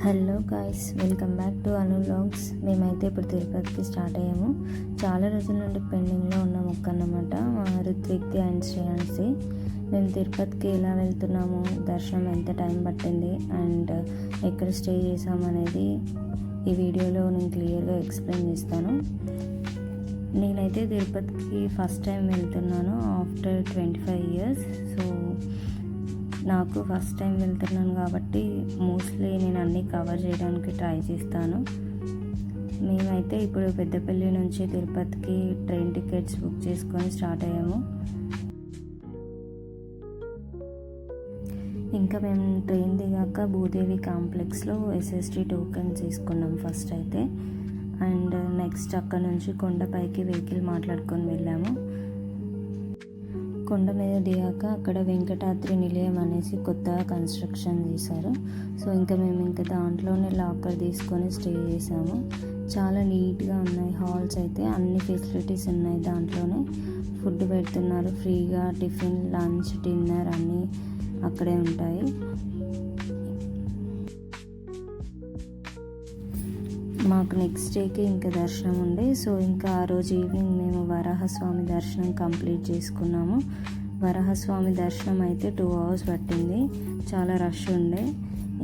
Hello guys, welcome back to Anu vlogs. మేమైతే ఇప్పుడు తిరుపతికి స్టార్ట్ అయ్యాము. చాలా రోజుల నుండి పెండింగ్లో ఉన్న మొక్క అన్నమాట, రుత్విక్ది అండ్ శ్రేయాన్స్ది. మేము తిరుపతికి ఎలా వెళ్తున్నాము, దర్శనం ఎంత టైం పట్టింది అండ్ ఎక్కడ స్టే చేసాము అనేది ఈ వీడియోలో నేను క్లియర్గా ఎక్స్ప్లెయిన్ చేస్తాను. నేనైతే తిరుపతికి ఫస్ట్ టైం వెళ్తున్నాను ఆఫ్టర్ 25 years. సో నాకు ఫస్ట్ టైం వెళ్తున్నాను కాబట్టి మోస్ట్లీ నేను అన్నీ కవర్ చేయడానికి ట్రై చేస్తాను. మేమైతే ఇప్పుడు పెద్దపల్లి నుంచి తిరుపతికి ట్రైన్ టికెట్స్ బుక్ చేసుకొని స్టార్ట్ అయ్యాము. ఇంకా మేము ట్రైన్ దిగాక భూదేవి కాంప్లెక్స్లో SST టోకెన్ తీసుకున్నాం ఫస్ట్ అయితే. అండ్ నెక్స్ట్ అక్కడ నుంచి కొండపైకి వెహికల్ మాట్లాడుకొని వెళ్ళాము. కొండ మీద దిగాక అక్కడ వెంకటాద్రి నిలయం అనేసి కొత్తగా కన్స్ట్రక్షన్ చేశారు. సో ఇంకా మేము దాంట్లోనే లాకర్ తీసుకొని స్టే చేసాము. చాలా నీట్గా ఉన్నాయి హాల్స్, అయితే అన్ని ఫెసిలిటీస్ ఉన్నాయి. దాంట్లోనే ఫుడ్ పెడుతున్నారు ఫ్రీగా, టిఫిన్, లంచ్, డిన్నర్ అన్నీ అక్కడే ఉంటాయి. మాకు నెక్స్ట్ డేకి ఇంకా దర్శనం ఉండే. సో ఇంకా ఆ రోజు ఈవినింగ్ మేము వరాహస్వామి దర్శనం కంప్లీట్ చేసుకున్నాము. వరాహస్వామి దర్శనం అయితే 2 hours పట్టింది, చాలా రష్ ఉండే.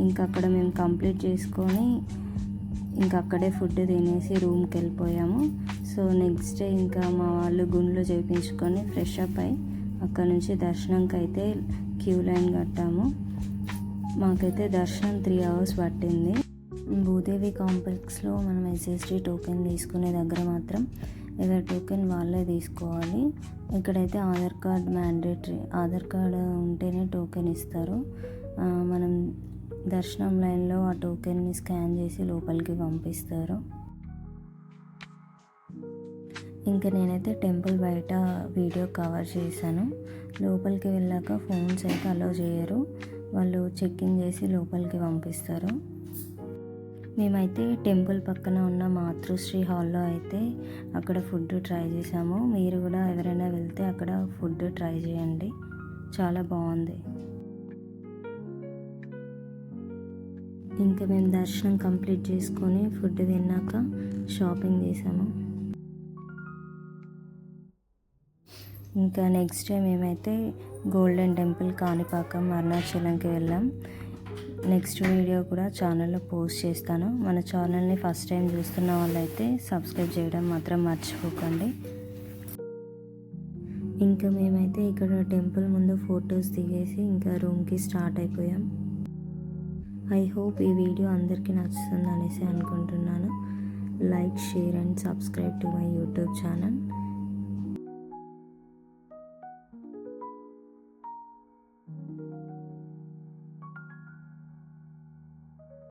ఇంకా అక్కడ మేము కంప్లీట్ చేసుకొని ఇంకా అక్కడే ఫుడ్ తినేసి రూమ్కి వెళ్ళిపోయాము. సో నెక్స్ట్ డే ఇంకా మా వాళ్ళు గుండ్లు చేయించుకొని ఫ్రెష్ అప్ అయ్యి అక్కడ నుంచి దర్శనంకి అయితే క్యూ లైన్ కట్టాము. మాకైతే దర్శనం 3 hours పట్టింది. భూదేవి కాంప్లెక్స్లో మనం SST టోకెన్ తీసుకునే దగ్గర మాత్రం ఎవరి టోకెన్ వాళ్ళే తీసుకోవాలి. ఇక్కడైతే Aadhaar card mandatory, Aadhaar card ఉంటేనే టోకెన్ ఇస్తారు. మనం దర్శనం లైన్లో ఆ టోకెన్ని స్కాన్ చేసి లోపలికి పంపిస్తారు. ఇంకా నేనైతే టెంపుల్ బయట వీడియో కవర్ చేశాను. లోపలికి వెళ్ళాక ఫోన్స్ అయితే అలౌ చేయరు, వాళ్ళు చెక్కింగ్ చేసి లోపలికి పంపిస్తారు. మేమైతే టెంపుల్ పక్కన ఉన్న మాతృశ్రీ హాల్లో అయితే అక్కడ ఫుడ్ ట్రై చేసాము. మీరు కూడా ఎవరైనా వెళ్తే అక్కడ ఫుడ్ ట్రై చేయండి, చాలా బాగుంది. ఇంకా మేము దర్శనం కంప్లీట్ చేసుకొని ఫుడ్ తిన్నాక షాపింగ్ చేసాము. ఇంకా నెక్స్ట్ డే మేమైతే గోల్డెన్ టెంపుల్, కాణిపాకం, అరుణాచలంకి వెళ్ళాం. నెక్స్ట్ వీడియో కూడా ఛానల్లో పోస్ట్ చేస్తాను. మన ఛానల్ని ఫస్ట్ టైం చూస్తున్న వాళ్ళైతే సబ్స్క్రైబ్ చేయడం మాత్రం మర్చిపోకండి. ఇంకా మేమైతే ఇక్కడ టెంపుల్ ముందు ఫొటోస్ దిగేసి ఇంకా రూమ్కి స్టార్ట్ అయిపోయాం. ఐ హోప్ ఈ వీడియో అందరికీ నచ్చుతుంది అనేసి అనుకుంటున్నాను. Like, share and subscribe to my YouTube channel.